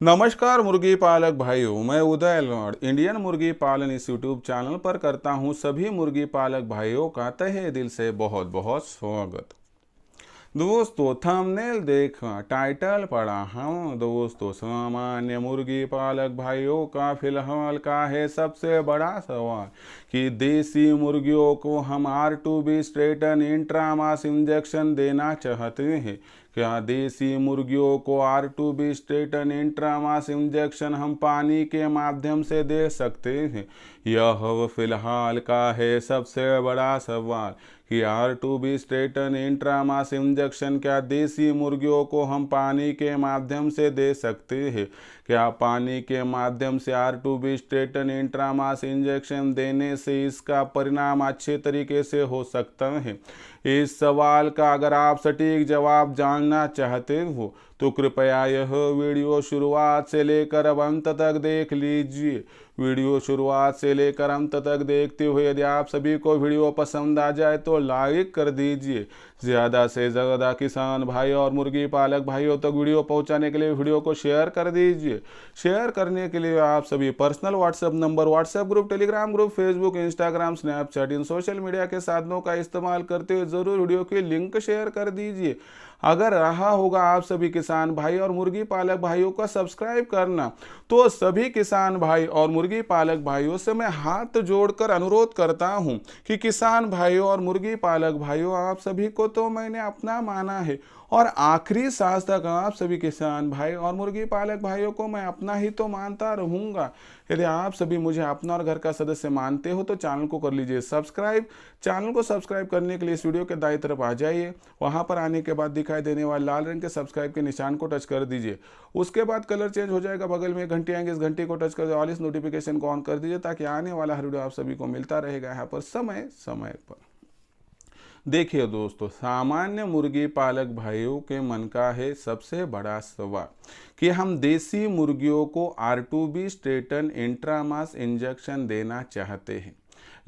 नमस्कार मुर्गी पालक भाइयों, मैं उदय लॉर्ड इंडियन मुर्गी पालन इस यूट्यूब चैनल पर करता हूं सभी मुर्गी पालक भाइयों का तहे दिल से बहुत बहुत स्वागत। दोस्तों थंबनेल देखा, टाइटल पढ़ा, हम दोस्तों सामान्य मुर्गी पालक भाइयों का फिलहाल का है सबसे बड़ा सवाल कि देसी मुर्गियों को हम R2B स्ट्रेटन इंट्रामास इंजेक्शन देना चाहते हैं। क्या देसी मुर्गियों को R2B स्ट्रेटन इंट्रामास इंजेक्शन हम पानी के माध्यम से दे सकते हैं? यह फिलहाल का है सबसे बड़ा सवाल कि R2B स्ट्रेटन इंट्रामास इंजेक्शन क्या देसी मुर्गियों को हम पानी के माध्यम से दे सकते हैं? क्या पानी के माध्यम से R2B स्ट्रेटन इंट्रामास इंजेक्शन देने से इसका परिणाम अच्छे तरीके से हो सकता है? इस सवाल का अगर आप सटीक जवाब जानना चाहते हो तो कृपया यह वीडियो शुरुआत से लेकर अब अंत तक देख लीजिए। वीडियो शुरुआत से लेकर अंत तक देखते हुए यदि आप सभी को वीडियो पसंद आ जाए तो लाइक कर दीजिए। ज़्यादा से ज़्यादा किसान भाई और मुर्गी पालक भाइयों तक वीडियो पहुंचाने के लिए वीडियो को शेयर कर दीजिए। शेयर करने के लिए आप सभी personal WhatsApp number, WhatsApp group, Telegram group, Facebook, Instagram, Snapchat इन सोशल मीडिया के साधनों का इस्तेमाल करते हुए ज़रूर वीडियो की लिंक शेयर कर दीजिए। अगर रहा होगा आप सभी किसान भाई और मुर्गी पालक भाइयों का सब्सक्राइब करना, तो सभी किसान भाई और मुर्गी पालक भाइयों से मैं हाथ जोड़कर अनुरोध करता हूं कि किसान भाइयों और मुर्गी पालक भाइयों, आप सभी को तो मैंने अपना माना है और आखिरी सांस तक आप सभी किसान भाई और मुर्गी पालक भाइयों को मैं अपना ही तो मानता रहूंगा। यदि आप सभी मुझे अपना और घर का सदस्य मानते हो तो चैनल को कर लीजिए सब्सक्राइब। चैनल को सब्सक्राइब करने के लिए इस वीडियो के दाईं तरफ आ जाइए। वहां पर आने के बाद दिखाई देने वाले लाल रंग के सब्सक्राइब के निशान को टच कर दीजिए। उसके बाद कलर चेंज हो जाएगा, बगल में घंटी आएंगे, इस घंटी को टच कर दीजिए, ऑल इस नोटिफिकेशन को ऑन कर दीजिए ताकि आने वाला हर वीडियो आप सभी को मिलता रहेगा यहाँ पर समय समय पर। देखिए दोस्तों, सामान्य मुर्गी पालक भाइयों के मन का है सबसे बड़ा सवाल कि हम देसी मुर्गियों को R2B स्ट्रेटन इंट्रामास इंजेक्शन देना चाहते हैं,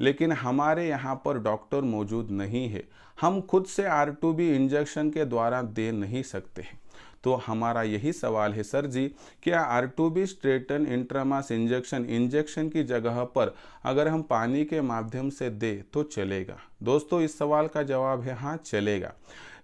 लेकिन हमारे यहाँ पर डॉक्टर मौजूद नहीं है। हम खुद से R2B इंजेक्शन के द्वारा दे नहीं सकते हैं। तो हमारा यही सवाल है, सर जी क्या R2B स्ट्रेटन इंट्रामास इंजेक्शन की जगह पर अगर हम पानी के माध्यम से दे तो चलेगा? दोस्तों इस सवाल का जवाब है हाँ चलेगा,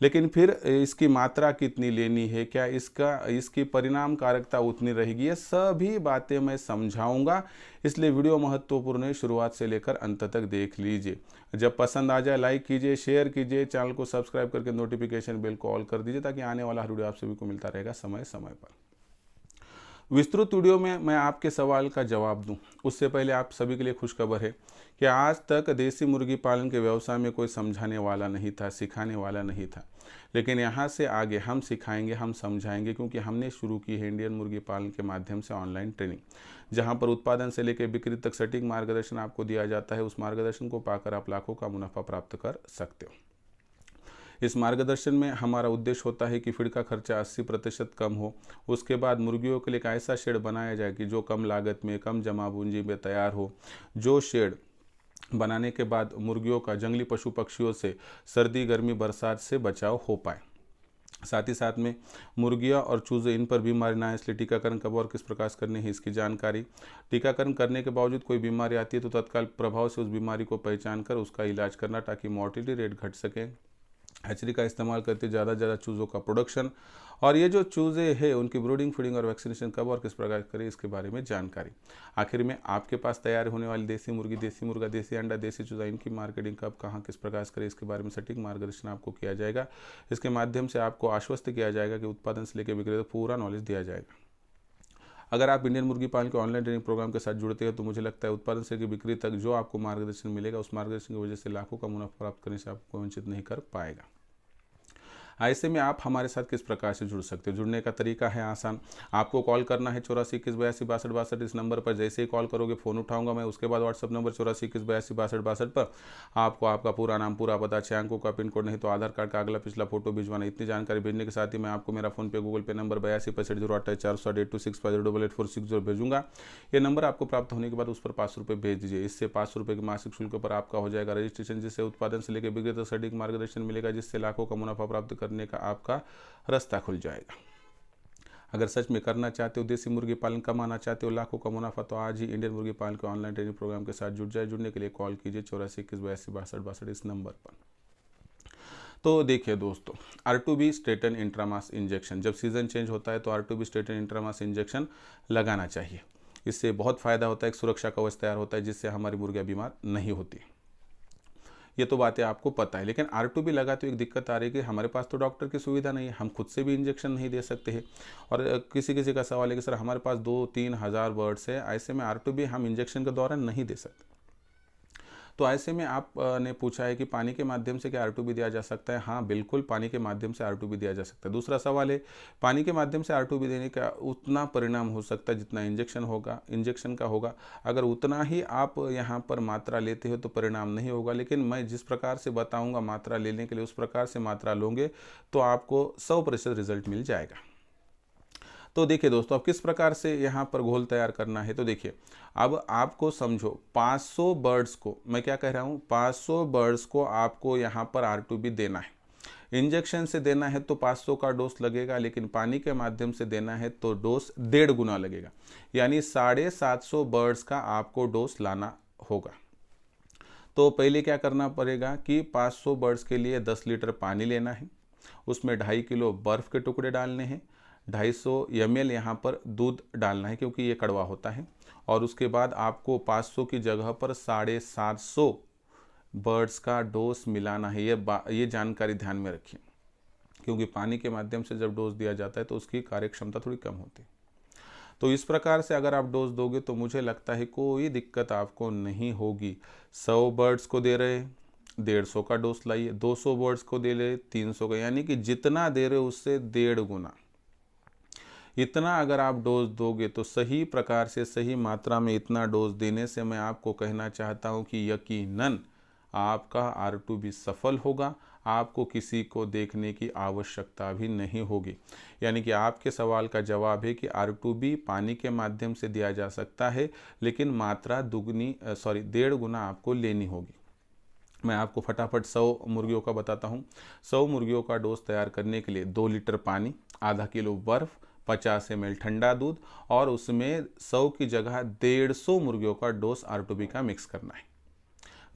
लेकिन फिर इसकी मात्रा कितनी लेनी है, क्या इसकी परिणामकारकता उतनी रहेगी, ये सभी बातें मैं समझाऊंगा। इसलिए वीडियो महत्वपूर्ण है, शुरुआत से लेकर अंत तक देख लीजिए। जब पसंद आ जाए लाइक कीजिए, शेयर कीजिए, चैनल को सब्सक्राइब करके नोटिफिकेशन बेल को ऑल कर दीजिए ताकि आने वाला हर वीडियो आप सभी को मिलता रहेगा समय समय पर। विस्तृत वीडियो में मैं आपके सवाल का जवाब दूं उससे पहले आप सभी के लिए खुशखबर है कि आज तक देसी मुर्गी पालन के व्यवसाय में कोई समझाने वाला नहीं था, सिखाने वाला नहीं था, लेकिन यहाँ से आगे हम सिखाएंगे, हम समझाएंगे, क्योंकि हमने शुरू की है इंडियन मुर्गी पालन के माध्यम से ऑनलाइन ट्रेनिंग, जहाँ पर उत्पादन से लेकर बिक्री तक सटीक मार्गदर्शन आपको दिया जाता है। उस मार्गदर्शन को पाकर आप लाखों का मुनाफा प्राप्त कर सकते हो। इस मार्गदर्शन में हमारा उद्देश्य होता है कि फीड का खर्चा 80% कम हो। उसके बाद मुर्गियों के लिए एक ऐसा शेड बनाया जाए कि जो कम लागत में, कम जमा पूंजी में तैयार हो। जो शेड बनाने के बाद मुर्गियों का जंगली पशु पक्षियों से सर्दी, गर्मी, बरसात से बचाव हो पाए। साथ ही साथ में मुर्गियां और चूजे, इन पर बीमारी ना है, इसलिए टीकाकरण कब और किस प्रकार से करने हैं इसकी जानकारी। टीकाकरण करने के बावजूद कोई बीमारी आती है तो तत्काल प्रभाव से उस बीमारी को पहचान कर उसका इलाज करना ताकि मॉर्टिलिटी रेट घट सके। हैचरी का इस्तेमाल करते ज़्यादा से ज़्यादा चूज़ों का प्रोडक्शन, और ये जो चूज़े हैं उनकी ब्रूडिंग, फीडिंग और वैक्सीनेशन कब और किस प्रकार करें इसके बारे में जानकारी। आखिर में आपके पास तैयार होने वाली देसी मुर्गी, देसी मुर्गा, देसी अंडा, देसी चूज़ा, इनकी मार्केटिंग कब, कहाँ, किस प्रकार से करें इसके बारे में सटीक मार्गदर्शन आपको किया जाएगा। इसके माध्यम से आपको आश्वस्त किया जाएगा कि उत्पादन से लेकर बिक्री तक पूरा नॉलेज दिया जाएगा। अगर आप इंडियन मुर्गी पालन के ऑनलाइन ट्रेनिंग प्रोग्राम के साथ जुड़ते हैं तो मुझे लगता है उत्पादन से लेकर बिक्री तक जो आपको मार्गदर्शन मिलेगा, उस मार्गदर्शन की वजह से लाखों का मुनाफा प्राप्त करने से आपको वंचित नहीं कर पाएगा। ऐसे में आप हमारे साथ किस प्रकार से जुड़ सकते हो? जुड़ने का तरीका है आसान। आपको कॉल करना है 84 21 82 62 62। इस नंबर पर जैसे ही कॉल करोगे फ़ोन उठाऊंगा मैं। उसके बाद व्हाट्सअप नंबर 84 21 82 62 62 पर आपको आपका पूरा नाम, पूरा पता, 6 अंकों का पिन कोड, नहीं तो आधार कार्ड का अगला पिछला फोटो भिजवाना। इतनी जानकारी भेजने के साथ ही मैं आपको मेरा फोन पे, गूगल पे नंबर 82 65 028 400 826 भेजूंगा। ये नंबर आपको प्राप्त होने के बाद उस पर 500 रुपये भेज दीजिए। इससे 500 रुपये के मासिक शुल्क पर आपका हो जाएगा रजिस्ट्रेशन, जिससे उत्पादन से लेकर बिक्री तक सटीक मार्गदर्शन मिलेगा, जिससे लाखों का मुनाफा प्राप्त करने का आपका रास्ता खुल जाएगा। अगर सच में करना चाहते हो, देसी मुर्गी पालन कमाना चाहते हो लाखों का मुनाफा, तो आज ही इंडियन मुर्गी पालन के ऑनलाइन ट्रेनिंग प्रोग्राम के साथ जुड़ जाए। जुड़ने के लिए कॉल कीजिए 84 21 82 62 62 इस नंबर पर। तो देखिए दोस्तों, R2B स्ट्रेटन इंट्रामास इंजेक्शन, जब सीज़न चेंज होता है तो R2B स्ट्रेटन इंट्रामास इंजेक्शन लगाना चाहिए। इससे बहुत फ़ायदा होता है, एक सुरक्षा कवच तैयार होता है जिससे हमारी मुर्गियाँ बीमार नहीं होती। ये तो बातें आपको पता है। लेकिन R2B लगा तो एक दिक्कत आ रही है कि हमारे पास तो डॉक्टर की सुविधा नहीं है, हम खुद से भी इंजेक्शन नहीं दे सकते हैं। और किसी किसी का सवाल है कि सर हमारे पास 2-3 हज़ार बर्ड्स है, ऐसे में R2B हम इंजेक्शन के दौरान नहीं दे सकते। तो ऐसे में आप ने पूछा है कि पानी के माध्यम से क्या R2B दिया जा सकता है? हाँ बिल्कुल, पानी के माध्यम से R2B दिया जा सकता है। दूसरा सवाल है, पानी के माध्यम से R2B देने का उतना परिणाम हो सकता है जितना इंजेक्शन का होगा। अगर उतना ही आप यहाँ पर मात्रा लेते हो तो परिणाम नहीं होगा, लेकिन मैं जिस प्रकार से बताऊँगा मात्रा लेने के लिए, उस प्रकार से मात्रा लोगे तो आपको 100% रिजल्ट मिल जाएगा। तो देखिए दोस्तों, अब किस प्रकार से यहाँ पर घोल तैयार करना है, तो देखिए अब आपको समझो 500 बर्ड्स को, मैं क्या कह रहा हूँ, 500 बर्ड्स को आपको यहाँ पर R2B देना है। इंजेक्शन से देना है तो 500 का डोज लगेगा, लेकिन पानी के माध्यम से देना है तो डोज 1.5 गुना लगेगा, यानी 750 बर्ड्स का आपको डोज लाना होगा। तो पहले क्या करना पड़ेगा कि 500 बर्ड्स के लिए 10 लीटर पानी लेना है, उसमें 2.5 किलो बर्फ़ के टुकड़े डालने हैं, 250 ml यहाँ पर दूध डालना है क्योंकि ये कड़वा होता है, और उसके बाद आपको 500 की जगह पर 750 बर्ड्स का डोज मिलाना है। ये जानकारी ध्यान में रखिए, क्योंकि पानी के माध्यम से जब डोज दिया जाता है तो उसकी कार्यक्षमता थोड़ी कम होती है। तो इस प्रकार से अगर आप डोज दोगे तो मुझे लगता है कोई दिक्कत आपको नहीं होगी। 100 बर्ड्स को दे रहे 150 का डोज लाइए, 200 बर्ड्स को दे रहे 300 का, यानी कि जितना दे रहे हो उससे 1.5 गुना। इतना अगर आप डोज दोगे तो सही प्रकार से सही मात्रा में इतना डोज देने से मैं आपको कहना चाहता हूं कि यकीनन आपका R2B सफल होगा, आपको किसी को देखने की आवश्यकता भी नहीं होगी। यानी कि आपके सवाल का जवाब है कि R2B पानी के माध्यम से दिया जा सकता है, लेकिन मात्रा 1.5 गुना आपको लेनी होगी। मैं आपको फटाफट 100 मुर्गियों का बताता हूँ। 100 मुर्गियों का डोज तैयार करने के लिए 2 लीटर पानी, आधा किलो बर्फ़, 50 ml ठंडा दूध, और उसमें 100 की जगह 150 मुर्गियों का डोज R2B का मिक्स करना है।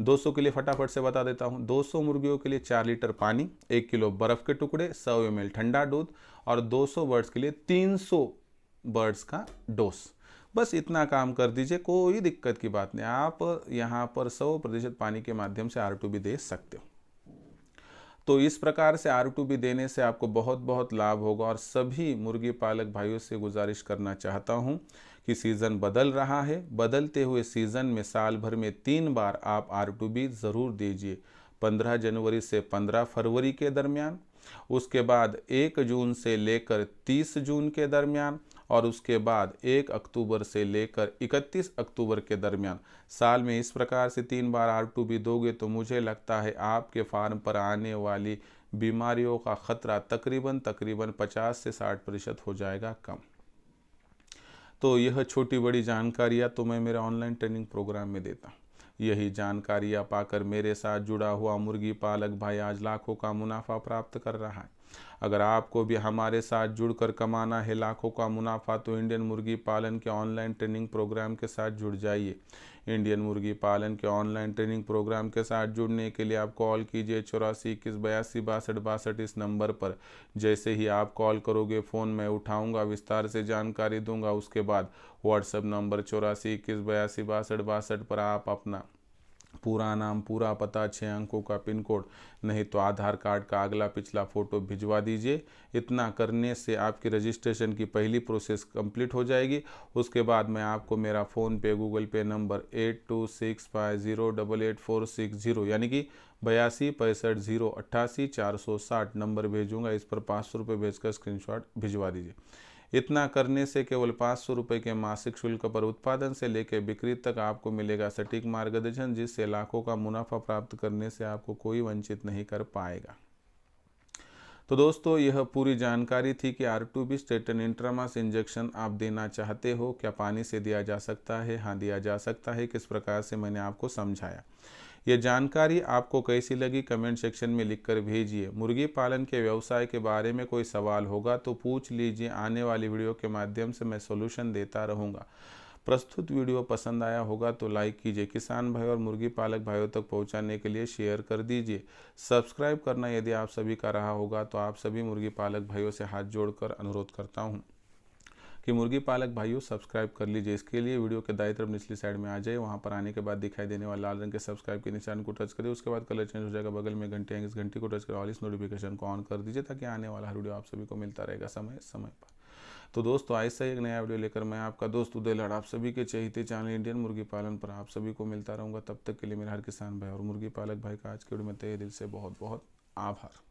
200 के लिए फटाफट से बता देता हूँ। 200 मुर्गियों के लिए 4 लीटर पानी, 1 किलो बर्फ़ के टुकड़े, 100 ml ठंडा दूध, और 200 बर्ड्स के लिए 300 बर्ड्स का डोज। बस इतना काम कर दीजिए, कोई दिक्कत की बात नहीं। आप यहाँ पर 100% पानी के माध्यम से R2B दे सकते हो। तो इस प्रकार से R2B देने से आपको बहुत बहुत लाभ होगा। और सभी मुर्गी पालक भाइयों से गुजारिश करना चाहता हूं कि सीज़न बदल रहा है, बदलते हुए सीज़न में साल भर में 3 बार आप R2B ज़रूर दीजिए। 15 जनवरी से 15 फरवरी के दरमियान, उसके बाद 1 जून से लेकर 30 जून के दरमियान, और उसके बाद 1 अक्टूबर से लेकर 31 अक्टूबर के दरमियान। साल में इस प्रकार से 3 बार R2B दोगे तो मुझे लगता है आपके फार्म पर आने वाली बीमारियों का खतरा तकरीबन 50 से 60% हो जाएगा कम। तो यह छोटी बड़ी जानकारियाँ तो मैं मेरे ऑनलाइन ट्रेनिंग प्रोग्राम में देता हूँ। यही जानकारियाँ पाकर मेरे साथ जुड़ा हुआ मुर्गी पालक भाई आज लाखों का मुनाफा प्राप्त कर रहा है। अगर आपको भी हमारे साथ जुड़कर कमाना है लाखों का मुनाफा, तो इंडियन मुर्गी पालन के ऑनलाइन ट्रेनिंग प्रोग्राम के साथ जुड़ जाइए। इंडियन मुर्गी पालन के ऑनलाइन ट्रेनिंग प्रोग्राम के साथ जुड़ने के लिए आप कॉल कीजिए 84 21 82 62 62 इस नंबर पर। जैसे ही आप कॉल करोगे फ़ोन मैं उठाऊंगा, विस्तार से जानकारी दूंगा। उसके बाद व्हाट्सएप नंबर 84 21 82 62 62 पर आप अपना पूरा नाम, पूरा पता, 6 अंकों का पिन कोड, नहीं तो आधार कार्ड का अगला पिछला फ़ोटो भिजवा दीजिए। इतना करने से आपकी रजिस्ट्रेशन की पहली प्रोसेस कंप्लीट हो जाएगी। उसके बाद मैं आपको मेरा फ़ोन पे, गूगल पे नंबर 8265088460 यानी कि 82 65 0 88 460 नंबर भेजूँगा। इस पर 500 रुपये भेजकर स्क्रीनशॉट भिजवा दीजिए। इतना करने से केवल 500 रुपये के मासिक शुल्क पर उत्पादन से लेकर बिक्री तक आपको मिलेगा सटीक मार्गदर्शन, जिससे लाखों का मुनाफा प्राप्त करने से आपको कोई वंचित नहीं कर पाएगा। तो दोस्तों, यह पूरी जानकारी थी कि R2B स्ट्रेटन इंट्रामास इंजेक्शन आप देना चाहते हो, क्या पानी से दिया जा सकता है? हाँ, दिया जा सकता है। किस प्रकार से, मैंने आपको समझाया। ये जानकारी आपको कैसी लगी कमेंट सेक्शन में लिखकर भेजिए। मुर्गी पालन के व्यवसाय के बारे में कोई सवाल होगा तो पूछ लीजिए, आने वाली वीडियो के माध्यम से मैं सॉल्यूशन देता रहूँगा। प्रस्तुत वीडियो पसंद आया होगा तो लाइक कीजिए, किसान भाई और मुर्गी पालक भाइयों तक पहुंचाने के लिए शेयर कर दीजिए। सब्सक्राइब करना यदि आप सभी का रहा होगा तो आप सभी मुर्गी पालक भाइयों से हाथ जोड़कर अनुरोध करता हूं कि मुर्गी पालक भाइयों सब्सक्राइब कर लीजिए। इसके लिए वीडियो के दाईं तरफ निचली साइड में आ जाए, वहां पर आने के बाद दिखाई देने वाले लाल रंग के सब्सक्राइब के निशान को टच करिए। उसके बाद कलर चेंज हो जाएगा, बगल में घंटी आएगी, इस घंटी को टच कर ऑल इस नोटिफिकेशन को ऑन कर दीजिए ताकि आने वाला हर वीडियो आप सभी को मिलता रहेगा समय समय पर। तो दोस्तों ऐसा ही एक नया वीडियो लेकर मैं आपका दोस्त उदय लाड आप सभी के चहेते चैनल इंडियन मुर्गी पालन पर आप सभी को मिलता रहूँगा। तब तक के लिए मेरे हर किसान भाई और मुर्गी पालक भाई का आज के वीडियो में तहे दिल से बहुत बहुत आभार।